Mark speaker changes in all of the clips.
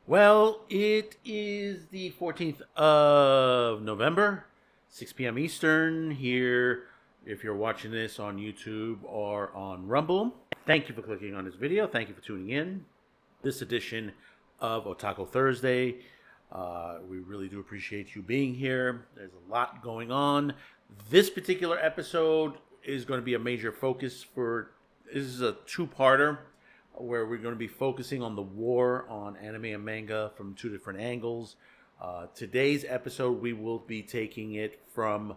Speaker 1: Well, it is the 14th of November, 6 p.m. Eastern, here if you're watching this on YouTube or on Rumble. Thank you for clicking on this video. Thank you for tuning in. This edition of Otaku Thursday. We really do appreciate you being here. There's a lot going on. This particular episode is going to be a major focus this is a two-parter where we're going to be focusing on the war on anime and manga from two different angles. Today's episode, we will be taking it from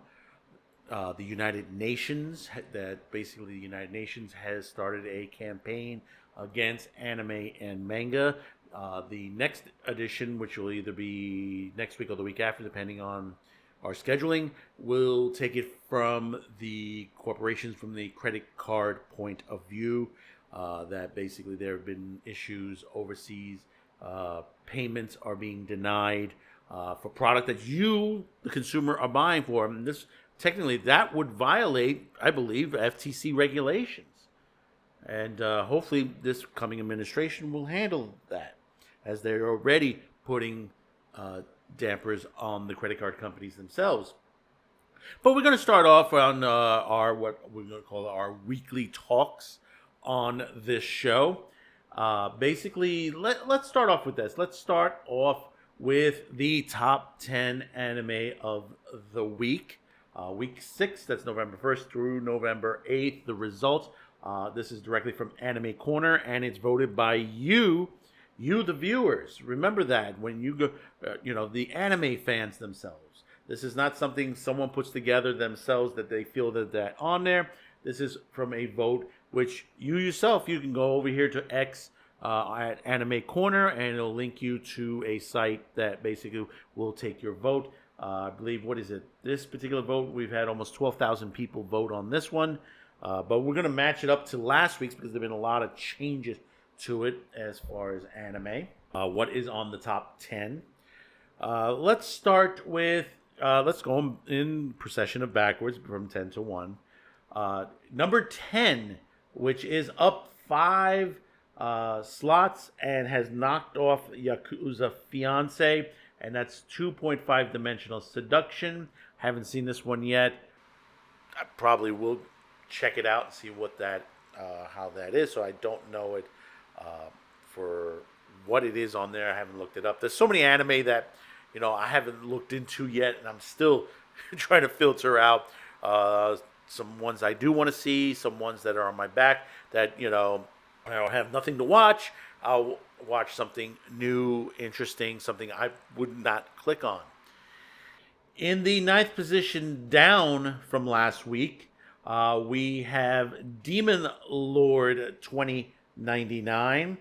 Speaker 1: the United Nations. That basically the United Nations has started a campaign against anime and manga. The next edition, which will either be next week or the week after, depending on our scheduling, will take it from the corporations, from the credit card point of view. That basically there have been issues overseas. Payments are being denied for product that you, the consumer, are buying for. And this technically that would violate, I believe, FTC regulations. And hopefully this coming administration will handle that, as they're already putting dampers on the credit card companies themselves. But we're going to start off on our what we're going to call our weekly talks on this show. Basically, let's start off with this. Let's start off with the top 10 anime of the week. Week 6, that's November 1st through November 8th. The results, this is directly from Anime Corner, and it's voted by you, the viewers. Remember that when you go, the anime fans themselves. This is not something someone puts together themselves that they feel that on there. This is from a vote which you yourself, you can go over here to X at Anime Corner, and it'll link you to a site that basically will take your vote. I believe, what is it? This particular vote, we've had almost 12,000 people vote on this one. But we're going to match it up to last week's because there have been a lot of changes to it as far as anime. What is on the top 10? Let's start with, let's go in procession of backwards from 10 to 1. Number 10, which is up 5 slots and has knocked off Yakuza Fiance, and that's 2.5 Dimensional Seduction. Haven't seen this one yet. I probably will check it out and see what that, how that is. So I don't know it for what it is on there. I haven't looked it up. There's so many anime that I haven't looked into yet, and I'm still trying to filter out some ones I do want to see, some ones that are on my back that I don't have nothing to watch. I'll watch something new, interesting, something I would not click on. In the 9th position down from last week, we have Demon Lord 2099,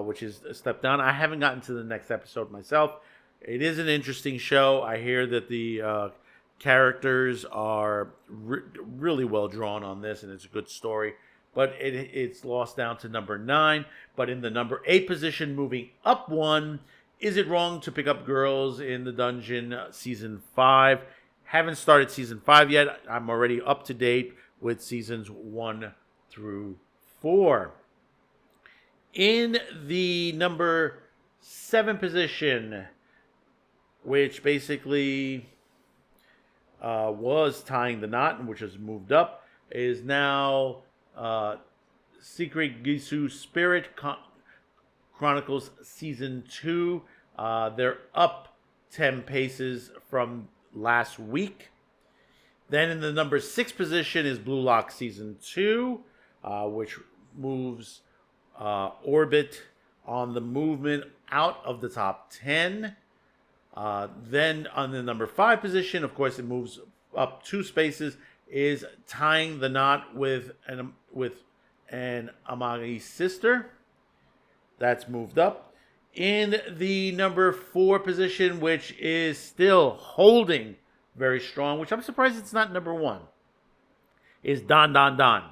Speaker 1: which is a step down. I haven't gotten to the next episode myself. It is an interesting show. I hear that the characters are really well drawn on this, and it's a good story. But it's lost down to number 9. But in the number 8 position, moving up 1, Is It Wrong to Pick Up Girls in the Dungeon Season 5. Haven't started Season 5 yet. I'm already up to date with Seasons 1 through 4. In the number 7 position, which basically was Tying the Knot, which has moved up, is now Secret Gisu Spirit Chronicles Season 2. They're up 10 paces from last week. Then in the number 6 position is Blue Lock Season 2, which moves Orbit on the movement out of the top 10. Then on the number 5 position, of course, it moves up 2 spaces, is Tying the Knot with an Amagi sister. That's moved up. In the number 4 position, which is still holding very strong, which I'm surprised it's not number 1, is Don Don Don,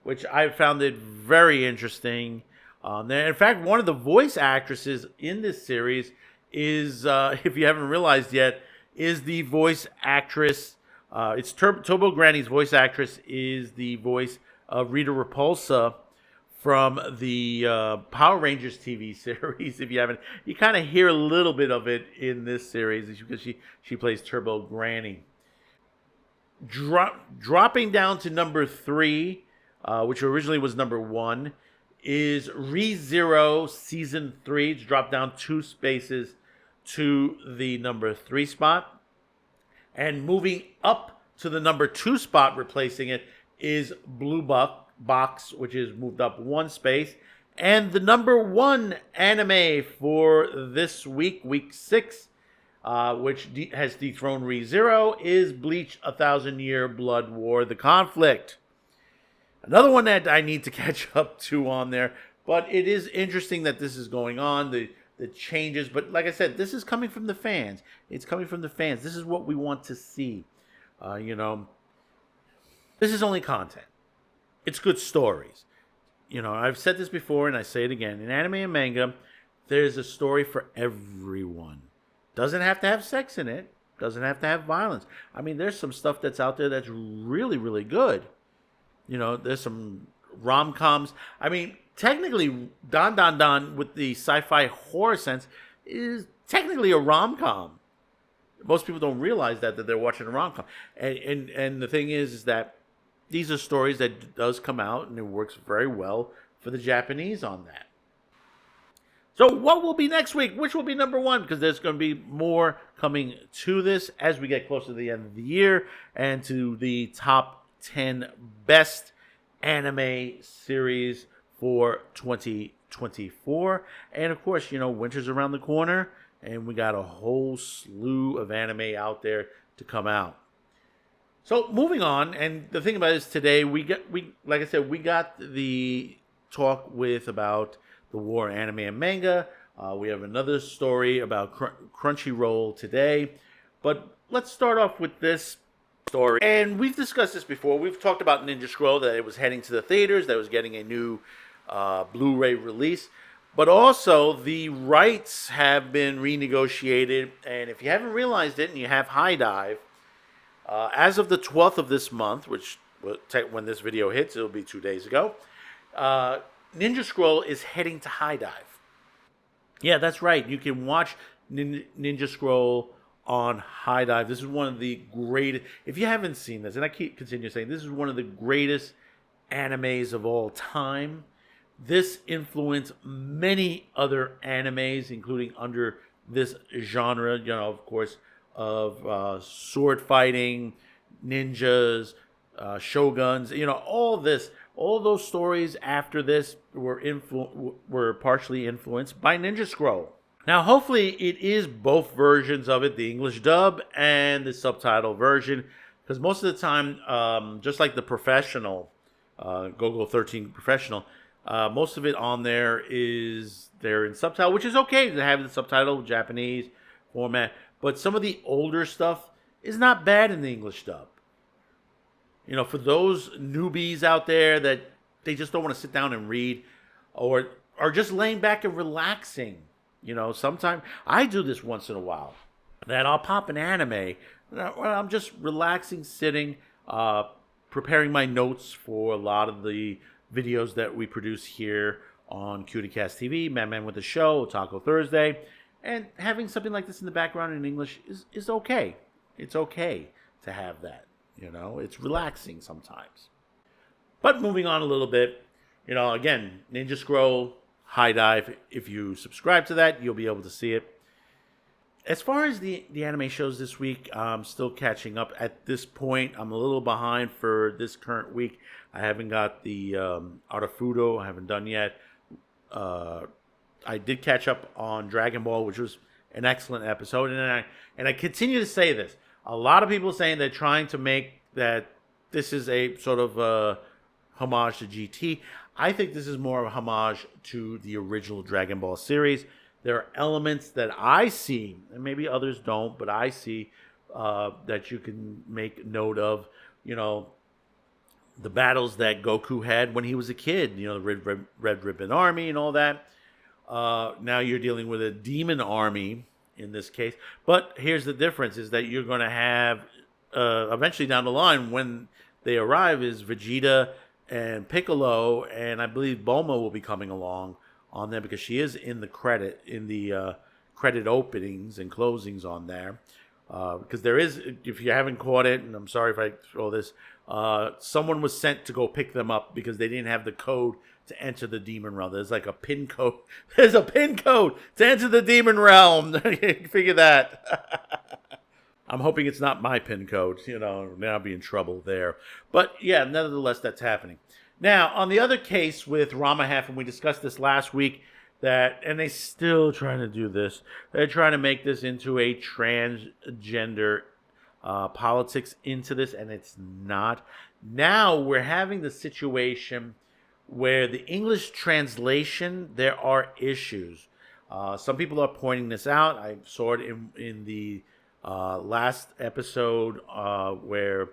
Speaker 1: which I found it very interesting. In fact, one of the voice actresses in this series is, if you haven't realized yet, is the voice actress. It's Turbo Granny's voice actress is the voice of Rita Repulsa from the Power Rangers TV series. If you haven't, you kind of hear a little bit of it in this series because she plays Turbo Granny. Dropping down to number 3, which originally was number 1, is ReZero Season 3. It's dropped down 2 spaces to the number 3 spot. And moving up to the number 2 spot, replacing it, is Blue Box, which is moved up 1 space. And the number 1 anime for this week, week 6, which has dethroned ReZero, is Bleach: 1,000-Year Blood War: The Conflict. Another one that I need to catch up to on there, but it is interesting that this is going on, the changes. But like I said, this is coming from the fans. It's coming from the fans. This is what we want to see. This is only content. It's good stories. I've said this before and I say it again. In anime and manga, there's a story for everyone. Doesn't have to have sex in it. Doesn't have to have violence. I mean, there's some stuff that's out there that's really, really good. There's some rom-coms. I mean, technically, Don Don Don with the sci-fi horror sense is technically a rom-com. Most people don't realize that they're watching a rom-com. And the thing is that these are stories that does come out, and it works very well for the Japanese on that. So what will be next week? Which will be number 1? Because there's going to be more coming to this as we get closer to the end of the year and to the top 10 best anime series for 2024. And of course, winter's around the corner, and we got a whole slew of anime out there to come out. So moving on, and the thing about it is today like I said, we got the talk about the war anime and manga. We have another story about Crunchyroll today, but let's start off with this story. And we've discussed this before. We've talked about Ninja Scroll, that it was heading to the theaters, that it was getting a new Blu-ray release, but also the rights have been renegotiated. And if you haven't realized it and you have High Dive, as of the 12th of this month, which when this video hits, it'll be 2 days ago, Ninja Scroll is heading to High Dive. Yeah, that's right. You can watch Ninja Scroll on High Dive. This is one of the greatest. If you haven't seen this, and I continue saying, this is one of the greatest animes of all time. This influenced many other animes, including under this genre, of course, of sword fighting, ninjas, shoguns, all those stories after this were partially influenced by Ninja Scroll. Now, hopefully, it is both versions of it, the English dub and the subtitle version, because most of the time, just like the Professional, Go-Go 13 Professional, most of it on there is there in subtitle, which is okay to have the subtitle Japanese format, but some of the older stuff is not bad in the English dub. For those newbies out there that they just don't want to sit down and read, or are just laying back and relaxing. Sometimes I do this once in a while, that I'll pop an anime when I'm just relaxing, sitting, preparing my notes for a lot of the videos that we produce here on CutieCast TV, Man with the Show, Taco Thursday, and having something like this in the background in English is okay. It's okay to have that. It's relaxing sometimes. But moving on a little bit, again, Ninja Scroll, High Dive. If you subscribe to that, you'll be able to see it. As far as the anime shows this week, I'm still catching up. At this point, I'm a little behind for this current week. I haven't got the Arafudo. I haven't done yet. I did catch up on Dragon Ball, which was an excellent episode. And I continue to say this. A lot of people saying they're trying to make that this is a sort of homage to GT. I think this is more of a homage to the original Dragon Ball series. There are elements that I see, and maybe others don't, but I see that you can make note of, the battles that Goku had when he was a kid, the Red Ribbon Army and all that. Now you're dealing with a demon army in this case. But here's the difference, is that you're going to have, eventually down the line, when they arrive, is Vegeta and Piccolo, and I believe Bulma will be coming along on there because she is in the credit openings and closings on there. Because there is, if you haven't caught it, and I'm sorry if I throw this, someone was sent to go pick them up because they didn't have the code to enter the demon realm. There's like a pin code. There's a pin code to enter the demon realm. Figure that. I'm hoping it's not my pin code. Now I'll be in trouble there. But yeah, nevertheless, that's happening. Now, on the other case with Rama Hef, and we discussed this last week, and they still trying to do this. They're trying to make this into a transgender politics into this, and it's not. Now we're having the situation where the English translation, there are issues. Some people are pointing this out. I saw it in the last episode where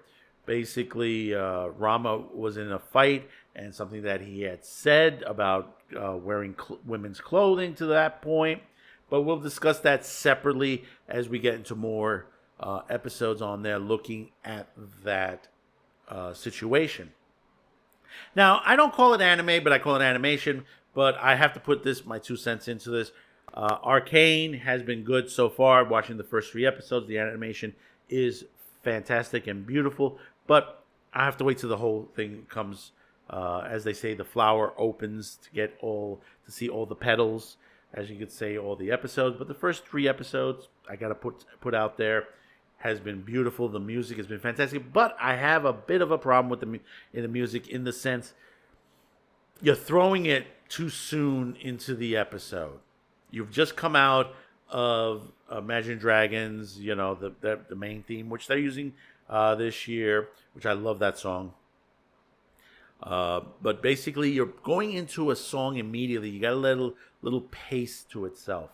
Speaker 1: basically Rama was in a fight, and something that he had said about wearing women's clothing to that point. But we'll discuss that separately as we get into more episodes on there looking at that situation. Now, I don't call it anime, but I call it animation. But I have to put my 2 cents into this. Arcane has been good so far. Watching the first 3 episodes, the animation is fantastic and beautiful. But I have to wait till the whole thing comes. As they say, the flower opens to see all the petals, as you could say, all the episodes. But the first 3 episodes, I gotta put out there, has been beautiful. The music has been fantastic. But I have a bit of a problem with the music, in the sense you're throwing it too soon into the episode. You've just come out of Imagine Dragons, the main theme, which they're using this year, which I love that song. But basically, you're going into a song immediately. You got a little pace to itself.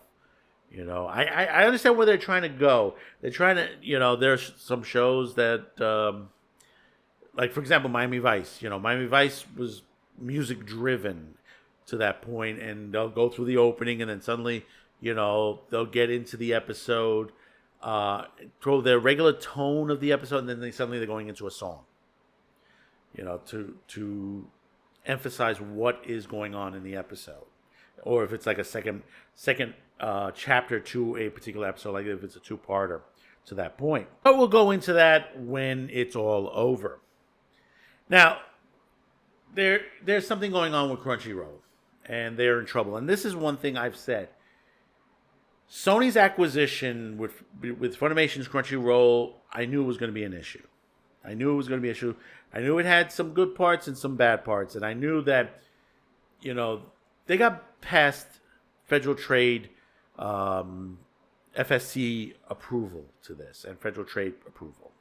Speaker 1: I understand where they're trying to go. They're trying to, there's some shows that, like for example, Miami Vice. Miami Vice was music driven to that point, and they'll go through the opening, and then suddenly, they'll get into the episode, throw their regular tone of the episode, and then they're going into a song. To emphasize what is going on in the episode, or if it's like a second chapter to a particular episode, like if it's a 2-parter to that point. But we'll go into that when it's all over. Now, there's something going on with Crunchyroll, and they're in trouble. And this is one thing I've said. Sony's acquisition with Funimation's Crunchyroll, I knew it was going to be an issue. I knew it had some good parts and some bad parts. And I knew that, they got past federal trade, FSC approval to this, and federal trade approval.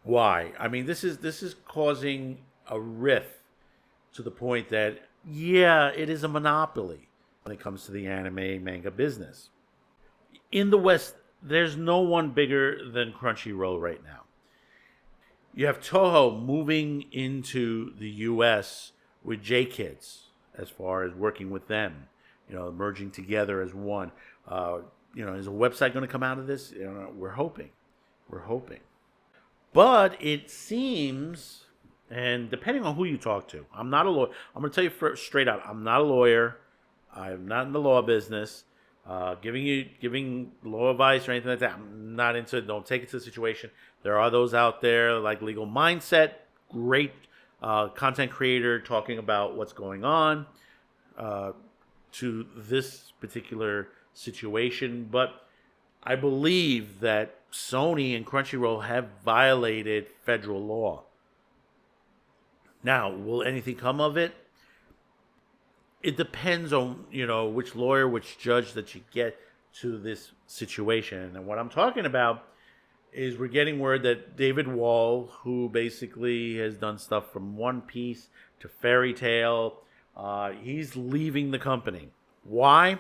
Speaker 1: Why? I mean, this is causing a rift to the point that, it is a monopoly when it comes to the anime manga business. In the West, there's no one bigger than Crunchyroll right now. You have Toho moving into the U.S. with J-Kids, as far as working with them, merging together as one. Is a website going to come out of this? We're hoping. But it seems, and depending on who you talk to, I'm not a lawyer. I'm going to tell you straight out, I'm not a lawyer. I'm not in the law business. Giving law advice or anything like that, I'm not into it. Don't take it to the situation. There are those out there like Legal Mindset, great content creator talking about what's going on to this particular situation. But I believe that Sony and Crunchyroll have violated federal law. Now, will anything come of it? It depends on, which lawyer, which judge that you get to this situation. And what I'm talking about is we're getting word that David Wall, who basically has done stuff from One Piece to Fairy Tail, he's leaving the company. Why?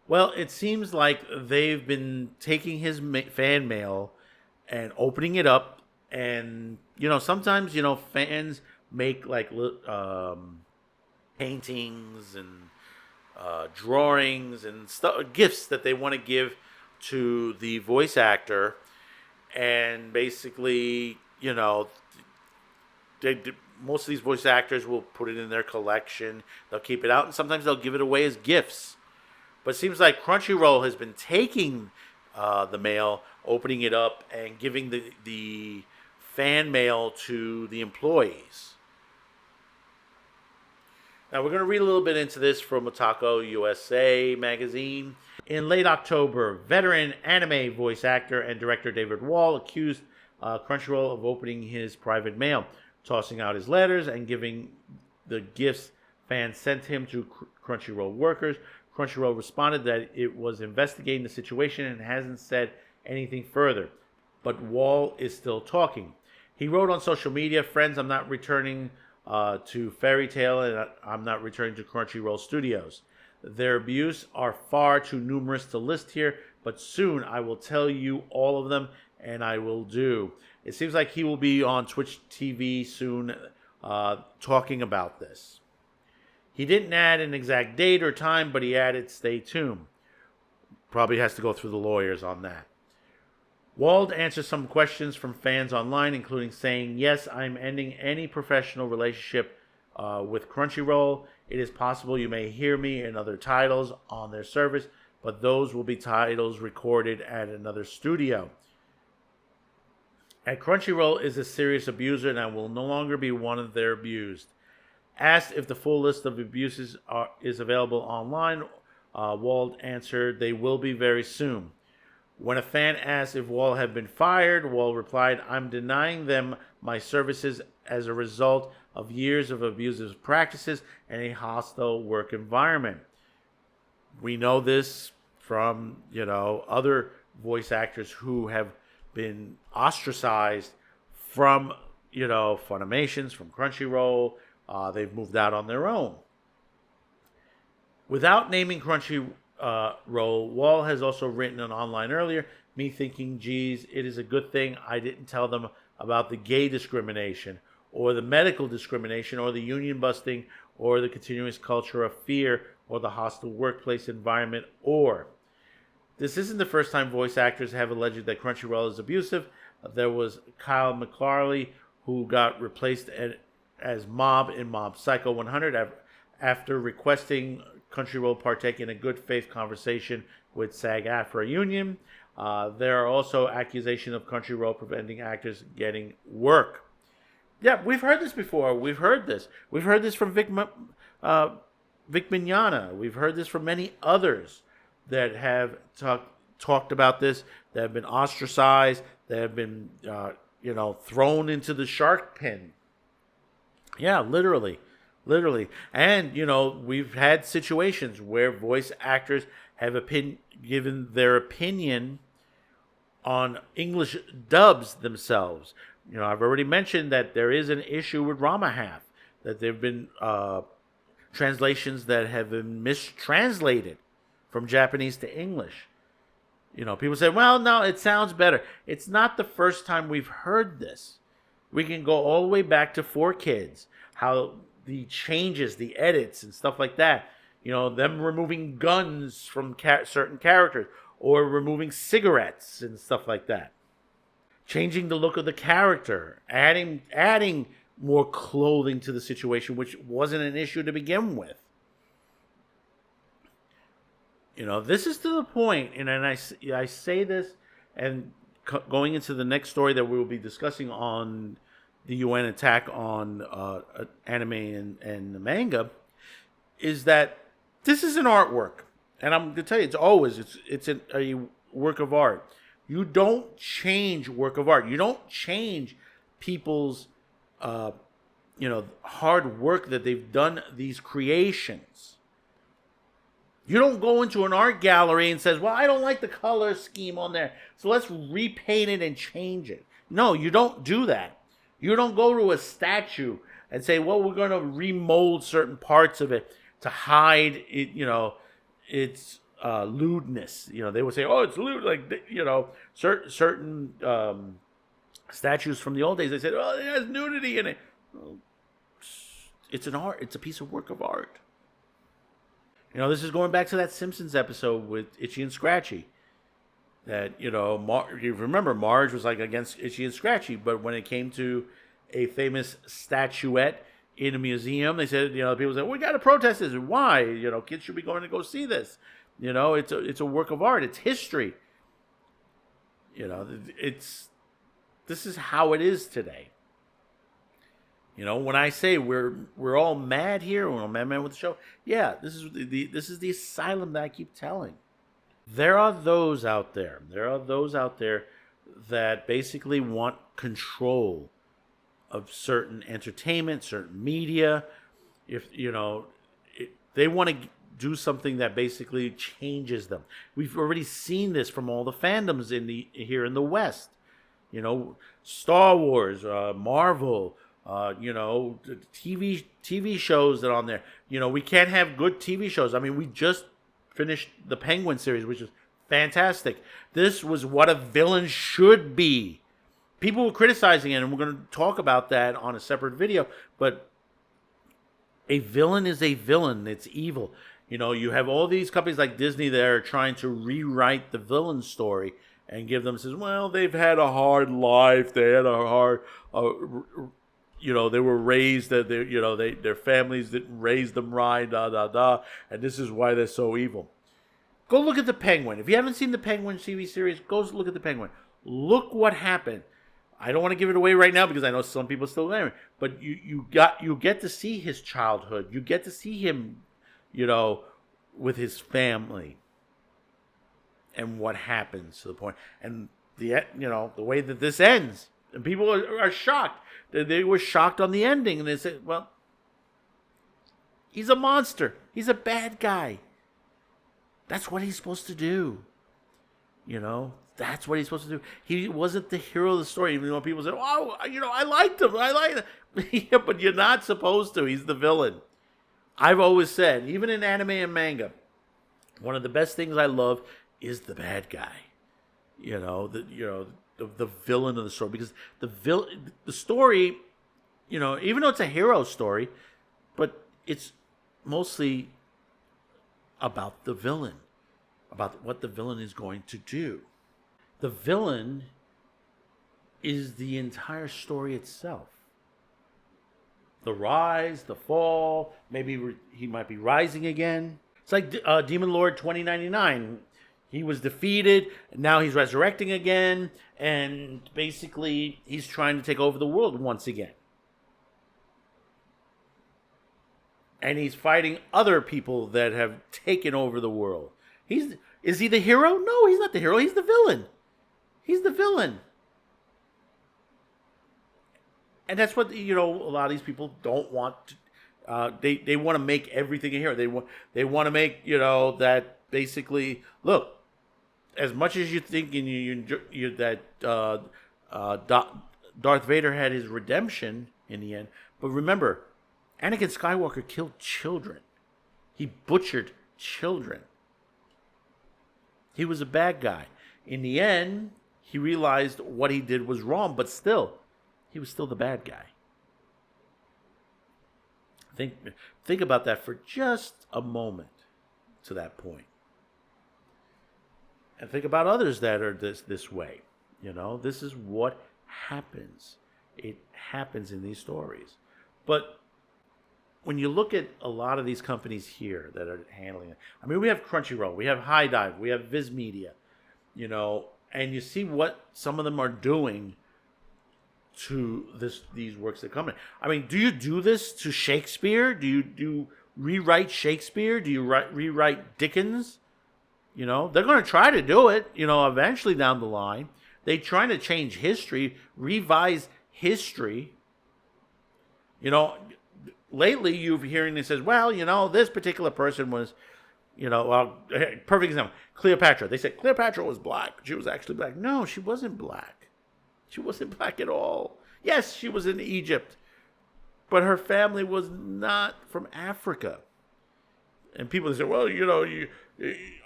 Speaker 1: Well, it seems like they've been taking his fan mail and opening it up. And, sometimes, fans make like paintings and drawings and gifts that they want to give to the voice actor, and basically, most of these voice actors will put it in their collection. They'll keep it out, and sometimes they'll give it away as gifts. But it seems like Crunchyroll has been taking the mail, opening it up, and giving the fan mail to the employees. Now, we're going to read a little bit into this from Otaku USA magazine. In late October, veteran anime voice actor and director David Wall accused Crunchyroll of opening his private mail, tossing out his letters, and giving the gifts fans sent him to Crunchyroll workers. Crunchyroll responded that it was investigating the situation and hasn't said anything further. But Wall is still talking. He wrote on social media, "Friends, I'm not returning to Fairy Tail, and I'm not returning to Crunchyroll Studios. Their abuse are far too numerous to list here, but soon I will tell you all of them, and I will do." It seems like he will be on Twitch TV soon talking about this. He didn't add an exact date or time, but he added stay tuned. Probably has to go through the lawyers on that. Wald answers some questions from fans online, including saying, "Yes, I'm ending any professional relationship with Crunchyroll. It is possible you may hear me in other titles on their service, but those will be titles recorded at another studio. At Crunchyroll is a serious abuser, and I will no longer be one of their abused." Asked if the full list of abuses is available online, Wald answered, "They will be very soon." When a fan asked if Wall had been fired, Wall replied, "I'm denying them my services as a result of years of abusive practices and a hostile work environment." We know this from, other voice actors who have been ostracized from, Funimations, from Crunchyroll. They've moved out on their own. Without naming Crunchyroll, Wall has also written online earlier, "Me thinking, geez, it is a good thing I didn't tell them about the gay discrimination, or the medical discrimination, or the union busting, or the continuous culture of fear, or the hostile workplace environment, or..." This isn't the first time voice actors have alleged that Crunchyroll is abusive. There was Kyle McCarley, who got replaced as Mob in Mob Psycho 100 after requesting Crunchyroll partake in a good faith conversation with SAG-AFTRA union. There are also accusations of Crunchyroll preventing actors getting work. Yeah, we've heard this before. We've heard this. We've heard this from Vic Mignogna. We've heard this from many others that have talked about this, that have been ostracized, that have been thrown into the shark pen. Yeah, literally. And, we've had situations where voice actors have given their opinion on English dubs themselves. I've already mentioned that there is an issue with Ramahalf, that there have been translations that have been mistranslated from Japanese to English. People say, "Well, no, it sounds better." It's not the first time we've heard this. We can go all the way back to 4Kids, how the changes, the edits, and stuff like that. Them removing guns from certain characters, or removing cigarettes and stuff like that. Changing the look of the character, adding more clothing to the situation, which wasn't an issue to begin with. This is to the point, and I say this, and going into the next story that we will be discussing on the UN attack on anime and the manga, is that this is an artwork. And I'm going to tell you, it's a work of art. You don't change work of art. You don't change people's hard work that they've done these creations. You don't go into an art gallery and says, "Well, I don't like the color scheme on there, so let's repaint it and change it." No, you don't do that. You don't go to a statue and say, "Well, we're going to remold certain parts of it to hide it, its lewdness." They would say, "Oh, it's lewd," certain statues from the old days. They said, "Oh, it has nudity in it." Well, it's an art. It's a piece of work of art. This is going back to that Simpsons episode with Itchy and Scratchy. That, you remember Marge was against Itchy and Scratchy, but when it came to a famous statuette in a museum. They said, people said, we got to protest this. Why? Kids should be going to go see this. It's a work of art. It's history. This is how it is today. When I say we're all mad here, we're all mad with the show. Yeah, this is the asylum that I keep telling. There are those out there. That basically want control of certain entertainment, certain media. If they want to do something that basically changes them. We've already seen this from all the fandoms here in the West. Star Wars, Marvel, TV shows that are on there. We can't have good TV shows. I mean, we just finished the Penguin series, which is fantastic. This was what a villain should be. People were criticizing it, and we're going to talk about that on a separate video. But a villain is a villain. It's evil. You have all these companies like Disney that are trying to rewrite the villain story and give them, says, well, they've had a hard life. They had a hard, they were raised that their families didn't raise them right, and this is why they're so evil. Go look at the Penguin. If you haven't seen the Penguin TV series, go look at the Penguin. Look what happened. I don't want to give it away right now because I know some people still there. But you get to see his childhood. You get to see him, with his family, and what happens to the point, and the way that this ends, and people are shocked. They were shocked on the ending, and they said, "Well, he's a monster. He's a bad guy. That's what he's supposed to do." That's what he's supposed to do. He wasn't the hero of the story. Even though people say, "Oh, I liked him. I liked him." Yeah, but you're not supposed to. He's the villain. I've always said, even in anime and manga, one of the best things I love is the bad guy. The villain of the story, because the story, even though it's a hero story, but it's mostly about the villain, about what the villain is going to do. The villain is the entire story itself. The rise, the fall, maybe he might be rising again. It's like Demon Lord 2099. He was defeated, and now he's resurrecting again, and basically he's trying to take over the world once again. And he's fighting other people that have taken over the world. Is he the hero? No, he's not the hero. He's the villain. He's the villain. And that's what, a lot of these people don't want to, they want to make everything a hero. They want to make, that basically, look, as much as you think that Darth Vader had his redemption in the end, but remember, Anakin Skywalker killed children. He butchered children. He was a bad guy. In the end, he realized what he did was wrong, but still, he was still the bad guy. Think about that for just a moment to that point. And think about others that are this way. This is what happens. It happens in these stories. But when you look at a lot of these companies here that are handling it, I mean, we have Crunchyroll, we have High Dive, we have Viz Media, and you see what some of them are doing to these works that come in. I mean, do you do this to Shakespeare? Do you rewrite Shakespeare? Do you rewrite Dickens? They're going to try to do it, eventually down the line. They're trying to change history, revise history. Lately you've hearing it says, well, this particular person was, perfect example, Cleopatra. They said Cleopatra was black. She was actually black. No, she wasn't black. She wasn't black at all. Yes, she was in Egypt, but her family was not from Africa. And people say, well,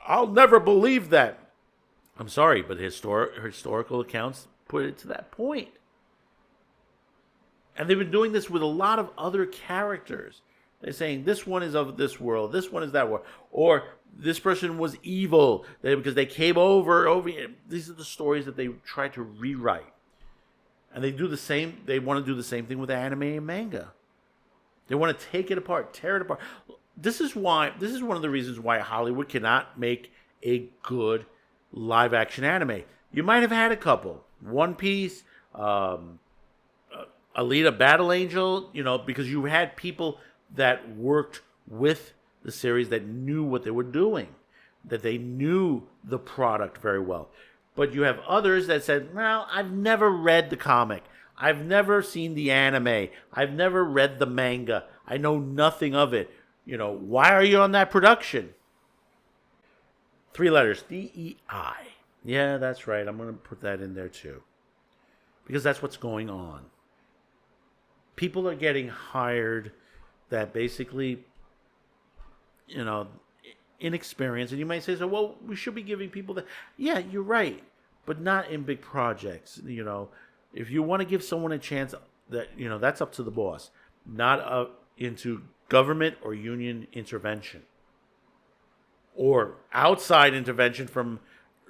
Speaker 1: I'll never believe that. I'm sorry, but historical accounts put it to that point. And they've been doing this with a lot of other characters. They're saying this one is of this world, this one is that world, or this person was evil because they came over. These are the stories that they try to rewrite. And they do the same. They want to do the same thing with anime and manga. They want to take it apart, tear it apart. This is why. This is one of the reasons why Hollywood cannot make a good live action anime. You might have had a couple, One Piece, Alita Battle Angel. Because you had people that worked with the series that knew what they were doing, that they knew the product very well. But you have others that said, well, I've never read the comic. I've never seen the anime. I've never read the manga. I know nothing of it. Why are you on that production? 3 letters, DEI. Yeah, that's right. I'm going to put that in there too. Because that's what's going on. People are getting hired that basically, inexperienced. And you might say, so, well, we should be giving people that. Yeah, you're right. But not in big projects. If you want to give someone a chance, that's up to the boss. Not into government or union intervention. Or outside intervention from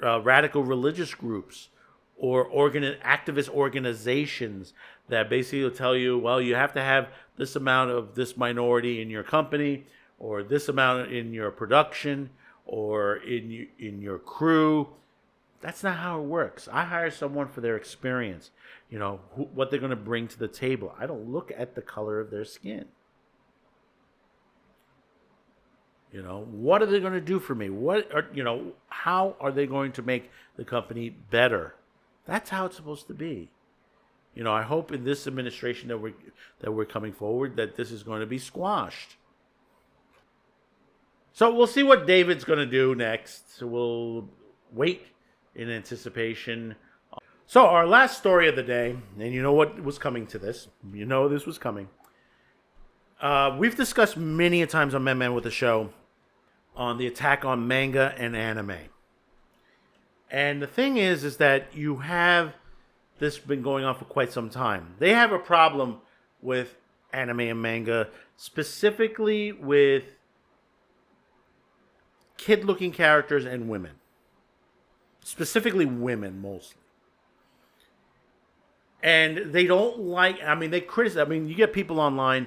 Speaker 1: radical religious groups or activist organizations that basically will tell you, well, you have to have this amount of this minority in your company, or this amount in your production, or in your crew. That's not how it works. I hire someone for their experience, what they're going to bring to the table. I don't look at the color of their skin. What are they going to do for me? How are they going to make the company better? That's how it's supposed to be. I hope in this administration that we're coming forward that this is going to be squashed. So we'll see what David's going to do next. So we'll wait in anticipation. So our last story of the day, and you know what was coming to this. You know this was coming. We've discussed many a times on Men with the Show on the attack on manga and anime. And the thing is that you have this been going on for quite some time. They have a problem with anime and manga, specifically with kid-looking characters and women. Specifically women, mostly. And they don't like, they criticize, you get people online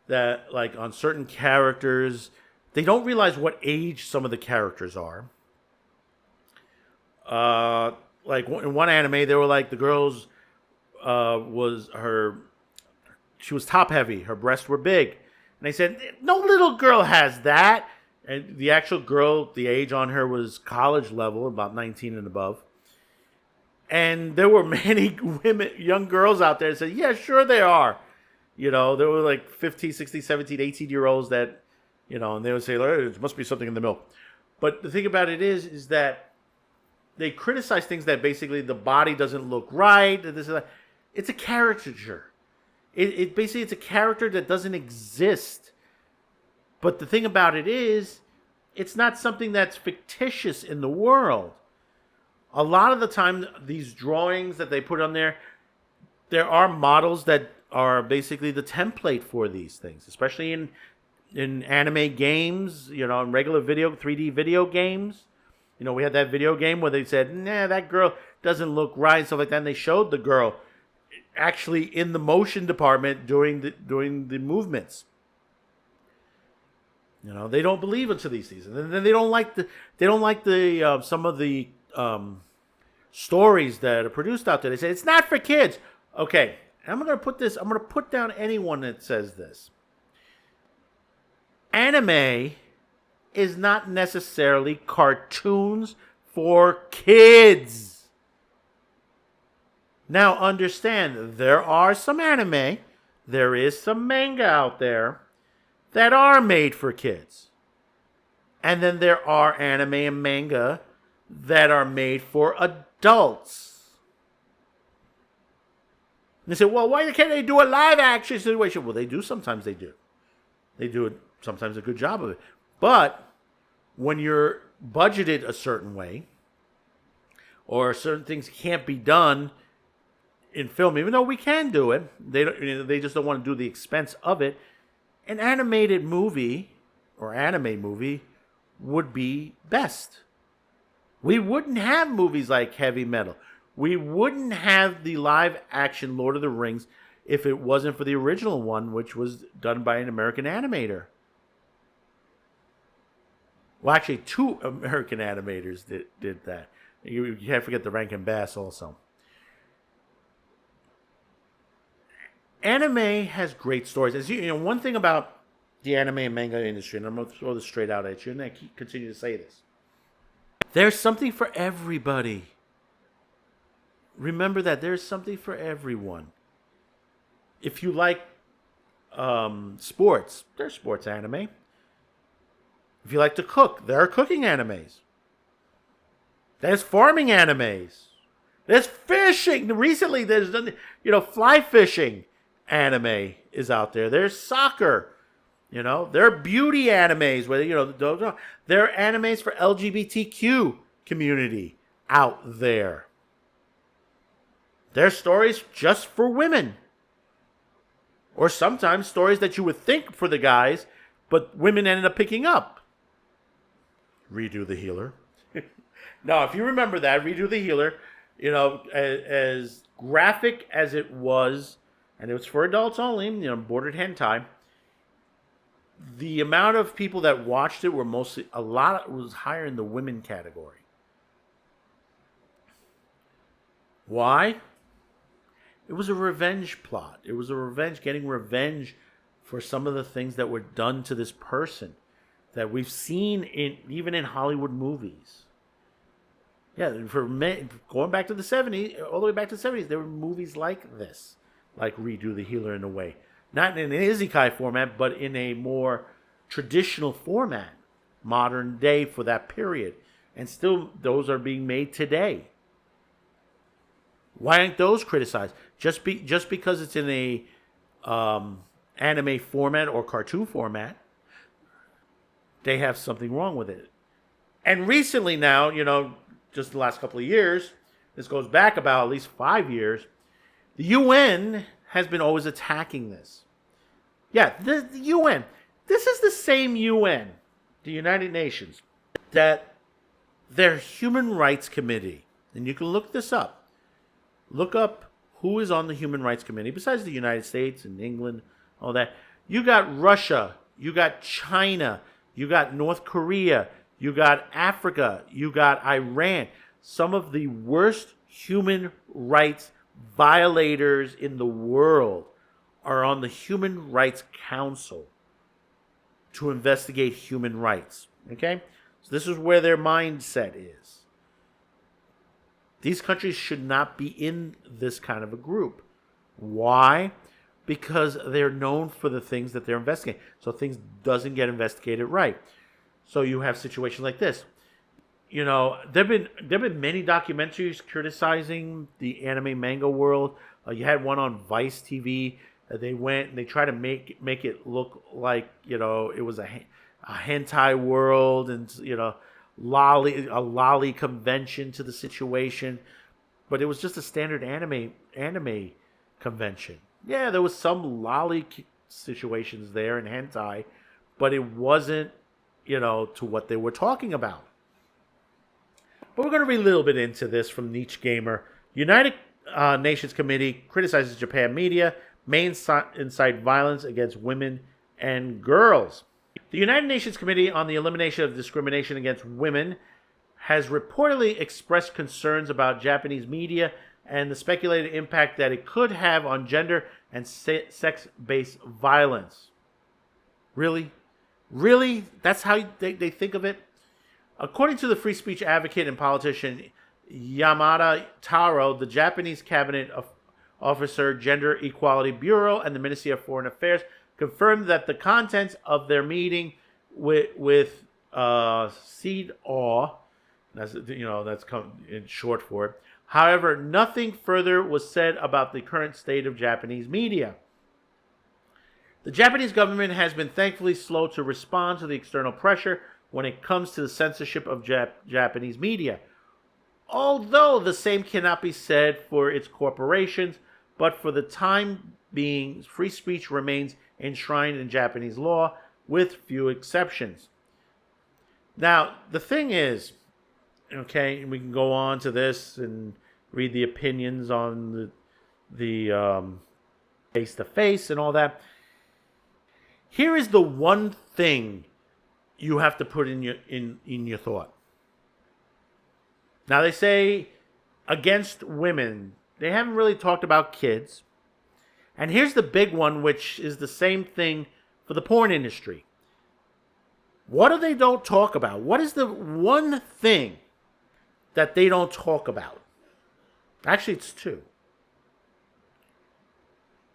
Speaker 1: that, like, on certain characters, they don't realize what age some of the characters are. Like, in one anime, they were like, the girl's, she was top heavy, her breasts were big. And they said, no little girl has that. And the actual girl, the age on her was college level, about 19 and above. And there were many women, young girls out there that said, yeah, sure they are. There were like 15, 16, 17, 18-year-olds that, and they would say, there must be something in the milk. But the thing about it is that they criticize things that basically the body doesn't look right. It's a caricature. It basically, it's a character that doesn't exist. But the thing about it is, it's not something that's fictitious in the world. A lot of the time, these drawings that they put on there are models that are basically the template for these things, especially in anime games, in regular 3D video games. We had that video game where they said, nah, that girl doesn't look right, and stuff like that. And they showed the girl actually in the motion department doing the movements. They don't believe into these things, and then they don't like the some of the stories that are produced out there. They say it's not for kids. Okay, I'm going to put down anyone that says this. Anime is not necessarily cartoons for kids. Now understand, there are some anime, there is some manga out there that are made for kids. And then there are anime and manga that are made for adults. And they say, well, why can't they do a live action situation? Well, they do. Sometimes they do. They do sometimes a good job of it. But when you're budgeted a certain way, or certain things can't be done in film, even though we can do it, they just don't want to do the expense of it. An animated movie or anime movie would be best. We wouldn't have movies like Heavy Metal. We wouldn't have the live action Lord of the Rings if it wasn't for the original one, which was done by an American animator. Well, actually, two American animators did that. You can't forget the Rankin Bass also. Anime has great stories. As you know, one thing about the anime and manga industry, and I'm going to throw this straight out at you, and I continue to say this. There's something for everybody. Remember that there's something for everyone. If you like sports, there's sports anime. If you like to cook, there are cooking animes. There's farming animes. There's fishing. Recently, there's fly fishing anime is out there. There's soccer. There are beauty animes where there are animes for LGBTQ community out there. There's stories just for women. Or sometimes stories that you would think for the guys, but women ended up picking up. Redo the Healer. Now, if you remember that, Redo the Healer, as graphic as it was, and it was for adults only, bordered hentai, the amount of people that watched it were was higher in the women category. Why? It was a revenge plot. It was getting revenge for some of the things that were done to this person that we've seen even in Hollywood movies. Yeah, going back to the 70s, all the way back to the 70s, there were movies like this, like Redo the Healer in a way. Not in an isekai format, but in a more traditional format, modern day for that period. And still, those are being made today. Why aren't those criticized? Just because it's in a anime format or cartoon format, they have something wrong with it. And recently now, just the last couple of years, this goes back about at least 5 years, the UN has been always attacking this. Yeah, the UN. This is the same UN, the United Nations, that their Human Rights Committee, and you can look this up. Look up who is on the Human Rights Committee, besides the United States and England, all that. You got Russia, you got China, you got North Korea, you got Africa, you got Iran. Some of the worst human rights violators in the world are on the Human Rights Council to investigate human rights. Okay? So this is where their mindset is. These countries should not be in this kind of a group. Why? Because they're known for the things that they're investigating. So things doesn't get investigated right. So you have situations like this. There've been many documentaries criticizing the anime manga world. You had one on Vice TV. They went and they tried to make it look like it was a hentai world and a lolly convention to the situation, but it was just a standard anime convention. Yeah, there was some lolly situations there in hentai, but it wasn't to what they were talking about. But we're going to read a little bit into this from Niche Gamer. United Nations Committee criticizes Japan media may incite violence against women and girls. The United Nations Committee on the Elimination of Discrimination Against Women has reportedly expressed concerns about Japanese media and the speculated impact that it could have on gender and sex-based violence. Really? Really? That's how they think of it? According to the free speech advocate and politician Yamada Taro, the Japanese cabinet officer, Gender Equality Bureau, and the Ministry of Foreign Affairs confirmed that the contents of their meeting with CEDAW, that's in short for it. However, nothing further was said about the current state of Japanese media. The Japanese government has been thankfully slow to respond to the external pressure when it comes to the censorship of Japanese media. Although the same cannot be said for its corporations, but for the time being, free speech remains enshrined in Japanese law, with few exceptions. Now, the thing is, okay, we can go on to this and read the opinions on the face to face and all that. Here is the one thing you have to put in your thought. Now they say against women. They haven't really talked about kids. And here's the big one, which is the same thing for the porn industry. What do they don't talk about? What is the one thing that they don't talk about? Actually, it's two.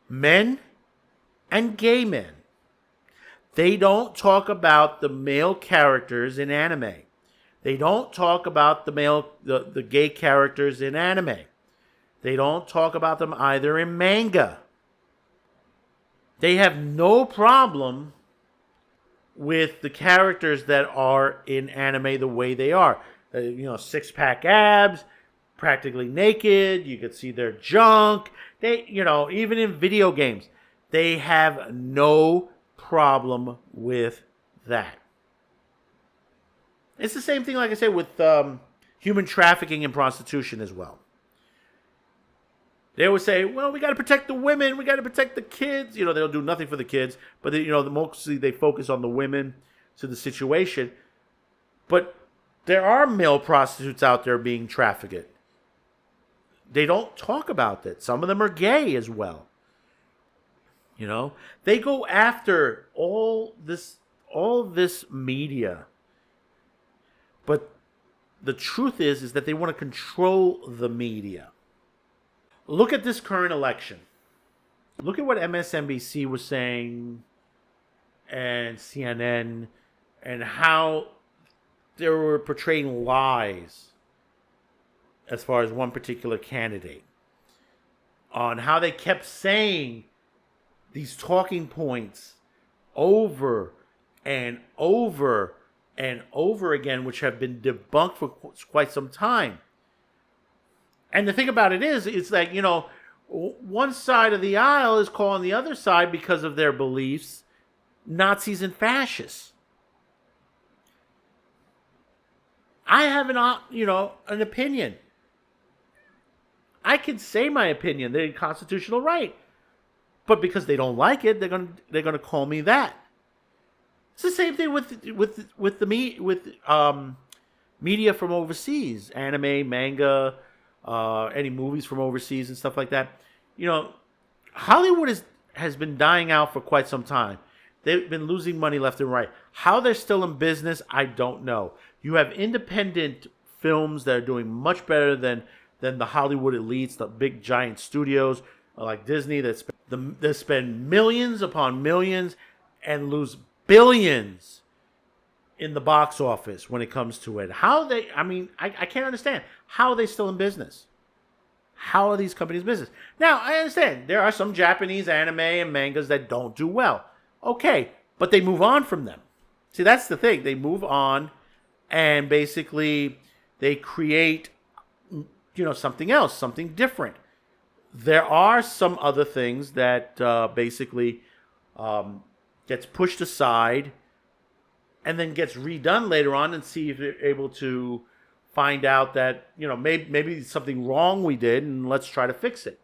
Speaker 1: Men and gay men. They don't talk about the male characters in anime. They don't talk about the gay characters in anime. They don't talk about them either in manga. They have no problem with the characters that are in anime the way they are. Six-pack abs, practically naked. You can see their junk. Even in video games, they have no problem with that. It's the same thing, like I said, with human trafficking and prostitution as well. They always say, well, we got to protect the women, we got to protect the kids. They'll do nothing for the kids, but mostly they focus on the women to the situation. But there are male prostitutes out there being trafficked. They don't talk about that. Some of them are gay as well. They go after all this media. But the truth is that they want to control the media. Look at this current election. Look at what MSNBC was saying and CNN and how they were portraying lies as far as one particular candidate. On how they kept saying these talking points over and over and over again, which have been debunked for quite some time. And the thing about it is, it's like, one side of the aisle is calling the other side, because of their beliefs, Nazis and fascists. I have an opinion. I can say my opinion. They're constitutional right. But because they don't like it, they're gonna call me that. It's the same thing with media from overseas, anime, manga, any movies from overseas and stuff like that. Hollywood has been dying out for quite some time. They've been losing money left and right. How they're still in business, I don't know. You have independent films that are doing much better than the Hollywood elites, the big giant studios like Disney that spend millions upon millions and lose billions in the box office when it comes to it. I can't understand. How are they still in business? How are these companies in business? Now, I understand there are some Japanese anime and mangas that don't do well. Okay, but they move on from them. See, that's the thing. They move on and basically they create, something else, something different. There are some other things that basically gets pushed aside and then gets redone later on, and see if they're able to find out that, maybe something wrong we did, and let's try to fix it.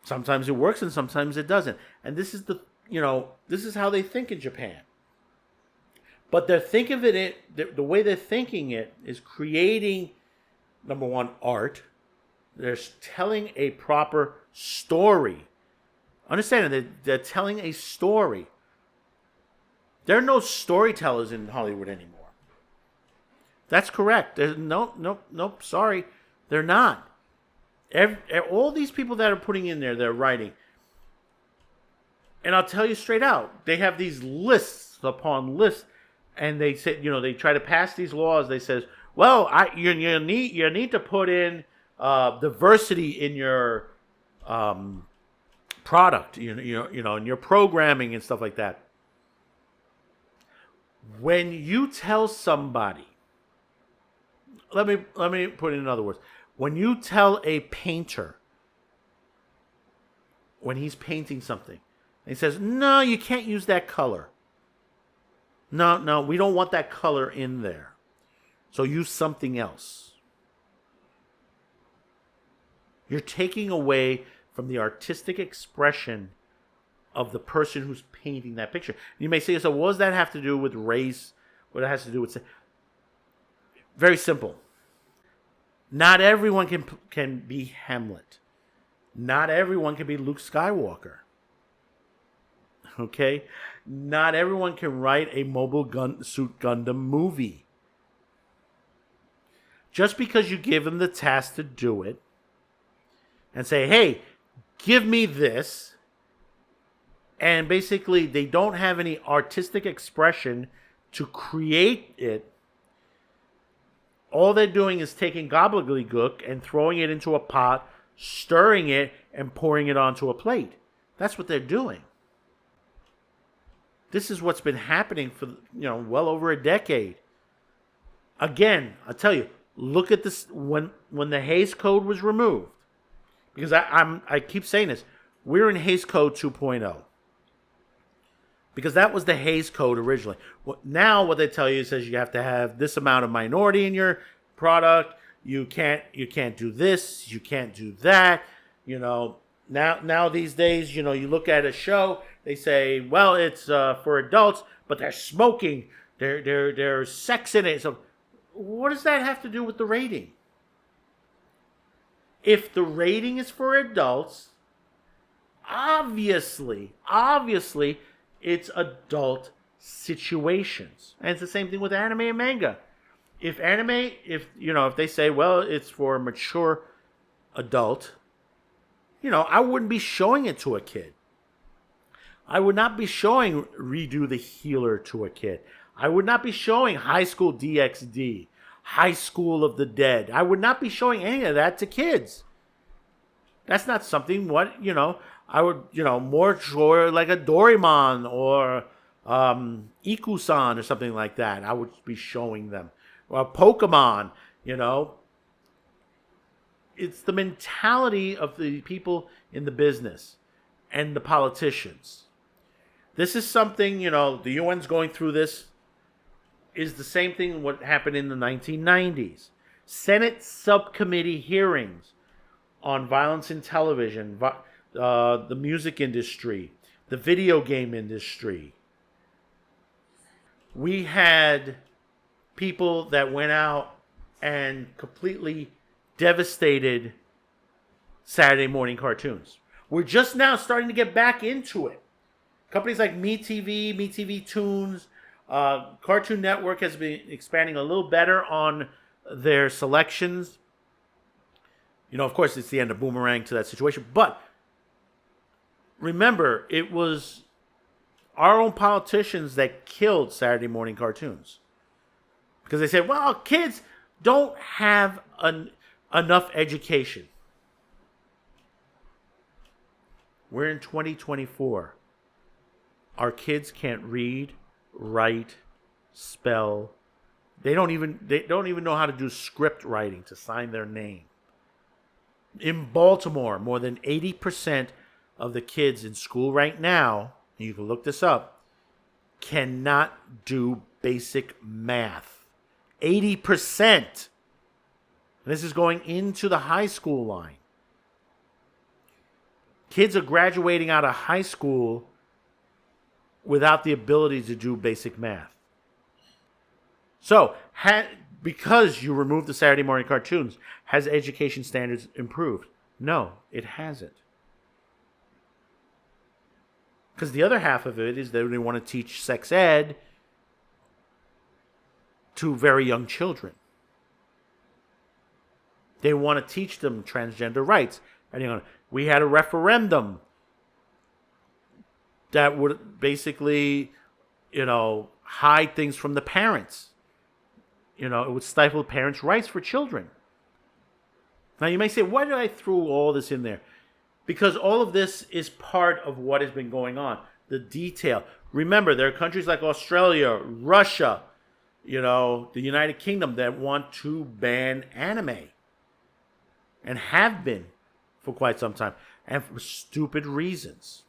Speaker 1: Sometimes it works and sometimes it doesn't. And this is this is how they think in Japan. But they're thinking of it, the way they're thinking it is creating, number one, art. They're telling a proper story. Understand that they're telling a story. There are no storytellers in Hollywood anymore. That's correct. There's nope. Sorry, they're not. All these people that are putting in there, they're writing. And I'll tell you straight out, they have these lists upon lists, and they say, they try to pass these laws. They says, well, you need to put in diversity in your product, in your programming and stuff like that. When you tell somebody, let me put it in other words. When you tell a painter, when he's painting something, and he says, no, you can't use that color. No, we don't want that color in there. So use something else. You're taking away from the artistic expression of the person who's painting that picture. You may say, so what does that have to do with race? What it has to do with... Very simple. Not everyone can be Hamlet. Not everyone can be Luke Skywalker. Okay? Not everyone can write a Mobile Suit Gundam movie. Just because you give them the task to do it and say, hey, give me this, and basically they don't have any artistic expression to create it, all they're doing is taking gobbledygook and throwing it into a pot, stirring it, and pouring it onto a plate. That's what they're doing. This is what's been happening for, well over a decade. Again, I'll tell you, look at this when the Hays Code was removed. Because I keep saying this, we're in Hays Code 2.0. Because that was the Hays Code originally. Now what they tell you says you have to have this amount of minority in your product. You can't do this. You can't do that. Now these days, you look at a show, they say, well, it's for adults, but they're smoking. There's sex in it. So what does that have to do with the rating? If the rating is for adults, obviously, it's adult situations. And it's the same thing with anime and manga. If they say, well, it's for a mature adult, I wouldn't be showing it to a kid. I would not be showing Redo the Healer to a kid. I would not be showing High School DxD, High School of the Dead. I would not be showing any of that to kids. That's not something I would, more sure like a Doraemon or Iku-san or something like that. I would be showing them. Or Pokemon, It's the mentality of the people in the business and the politicians. This is something, the UN's going through this, is the same thing what happened in the 1990s. Senate subcommittee hearings on violence in television, the music industry, the video game industry. We had people that went out and completely devastated Saturday morning cartoons. We're just now starting to get back into it. Companies like MeTV Toons, Cartoon Network has been expanding a little better on their selections. Of course, it's the end of Boomerang to that situation. But remember, it was our own politicians that killed Saturday morning cartoons. Because they said, well, kids don't have enough education. We're in 2024. Our kids can't read, write, spell. They don't even know how to do script writing to sign their name. In Baltimore, more than 80% of the kids in school right now, and you can look this up, cannot do basic math. 80%. This is going into the high school line. Kids are graduating out of high school without the ability to do basic math. So, because you removed the Saturday morning cartoons, has education standards improved? No, it hasn't. Because the other half of it is that they want to teach sex ed to very young children. They want to teach them transgender rights. And we had a referendum that would basically, hide things from the parents. It would stifle parents' rights for children. Now you may say, why did I throw all this in there? Because all of this is part of what has been going on. The detail. Remember, there are countries like Australia, Russia, the United Kingdom that want to ban anime. And have been for quite some time. And for stupid reasons.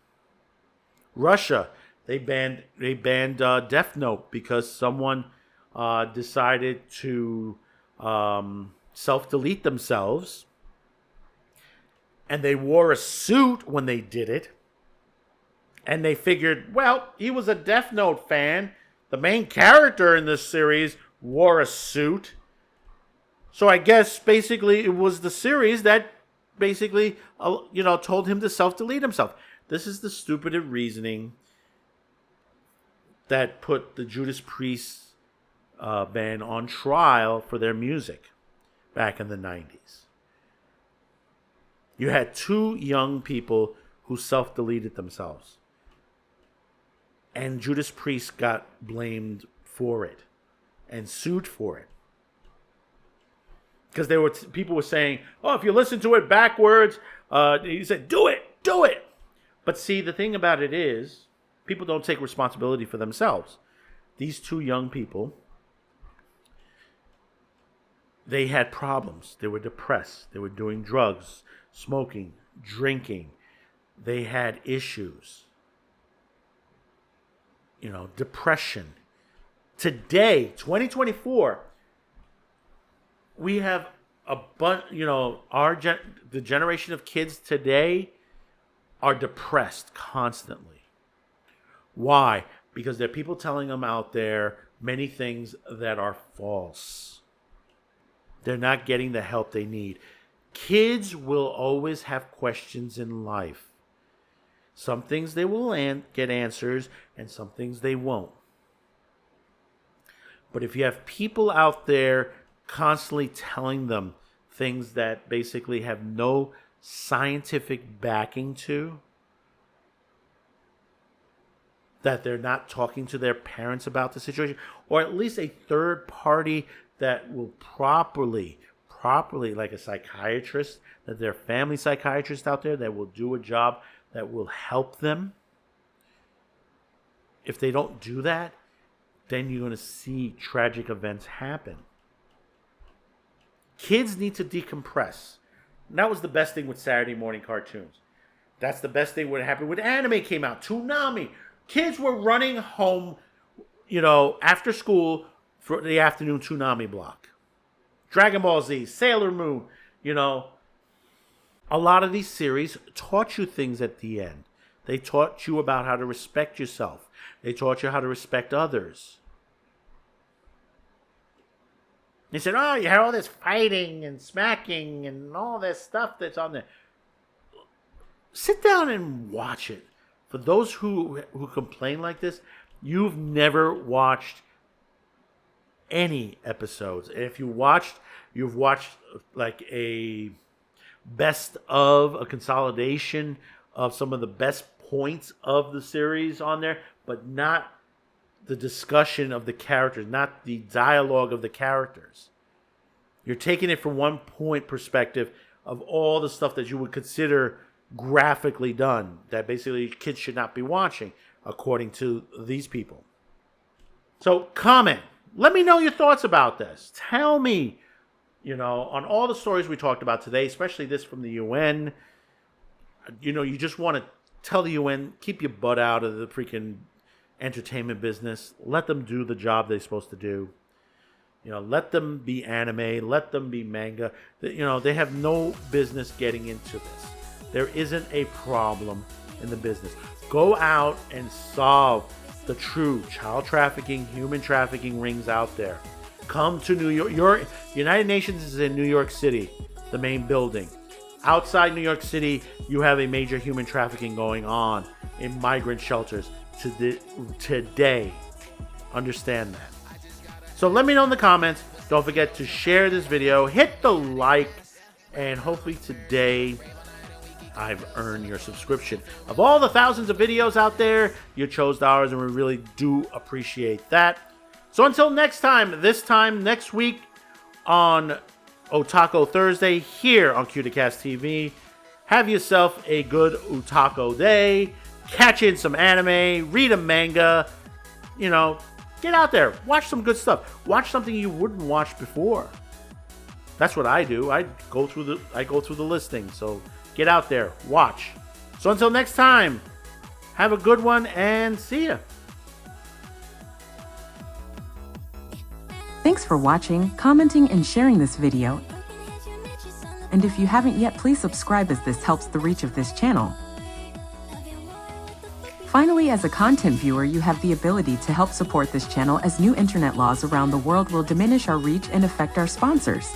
Speaker 1: Russia, they banned Death Note because someone decided to self-delete themselves. and they wore a suit when they did it. And they figured, well, he was a Death Note fan. The main character in this series wore a suit. So I guess basically it was the series that basically, told him to self-delete himself. This is the stupid reasoning that put the Judas Priest band on trial for their music back in the 90s. You had two young people who self-deleted themselves. And Judas Priest got blamed for it and sued for it. Because people were saying, oh, if you listen to it backwards, he said, do it. But see, the thing about it is, people don't take responsibility for themselves. These two young people, they had problems. They were depressed. They were doing drugs, smoking, drinking. They had issues. Depression. Today, 2024, we have a bunch, the generation of kids today are depressed constantly. Why? Because there are people telling them out there many things that are false. They're not getting the help they need. Kids will always have questions in life. Some things they will get answers, and some things they won't. But if you have people out there constantly telling them things that basically have no scientific backing to, that they're not talking to their parents about the situation, or at least a third party that will properly, like a psychiatrist, that there are family psychiatrists out there that will do a job that will help them. If they don't do that, then you're going to see tragic events happen. Kids need to decompress. And that was the best thing with Saturday morning cartoons. That's the best thing that happened when anime came out. Toonami. Kids were running home, after school for the afternoon Toonami block. Dragon Ball Z, Sailor Moon, A lot of these series taught you things at the end. They taught you about how to respect yourself. They taught you how to respect others. They said, oh, you had all this fighting and smacking and all this stuff that's on there. Sit down and watch it. For those who complain like this, you've never watched any episodes. And if you've watched like a best of, a consolidation of some of the best points of the series on there, but not the discussion of the characters, not the dialogue of the characters. You're taking it from one point perspective of all the stuff that you would consider graphically done, that basically kids should not be watching, according to these people. So comment. Let me know your thoughts about this. Tell me, on all the stories we talked about today, especially this from the UN, you just want to tell the UN, keep your butt out of the freaking entertainment business. Let them do the job they're supposed to do. Let them be anime. Let them be manga. They have no business getting into this. There isn't a problem in the business. Go out and solve the true child trafficking, human trafficking rings out there. Come to New York. Your United Nations is in New York City, the main building. Outside New York City, you have a major human trafficking going on in migrant shelters today. Understand that. So let me know in the comments. Don't forget to share this video. Hit the like. And hopefully today I've earned your subscription. Of all the thousands of videos out there, you chose ours, and we really do appreciate that. So until next time, next week on Otaku Thursday here on Cuticast TV, have yourself a good Otaku day. Catch in some anime, read a manga, get out there, watch some good stuff. Watch something you wouldn't watch before. That's what I do. I go through the listing. So get out there, watch. So until next time, have a good one and see ya.
Speaker 2: Thanks for watching, commenting, and sharing this video. and if you haven't yet, please subscribe as this helps the reach of this channel. Finally, as a content viewer, you have the ability to help support this channel as new internet laws around the world will diminish our reach and affect our sponsors.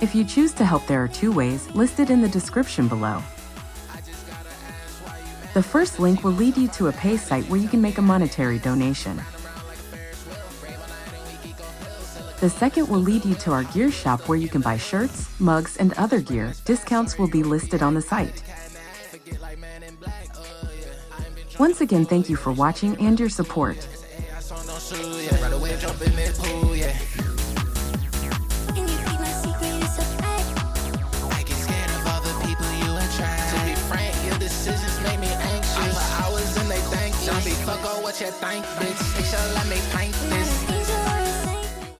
Speaker 2: If you choose to help, there are two ways, listed in the description below. The first link will lead you to a pay site where you can make a monetary donation. The second will lead you to our gear shop where you can buy shirts, mugs, and other gear. Discounts will be listed on the site. Once again, thank you for watching and your support.
Speaker 3: Fuck all what you think, bitch. Make sure let me paint this.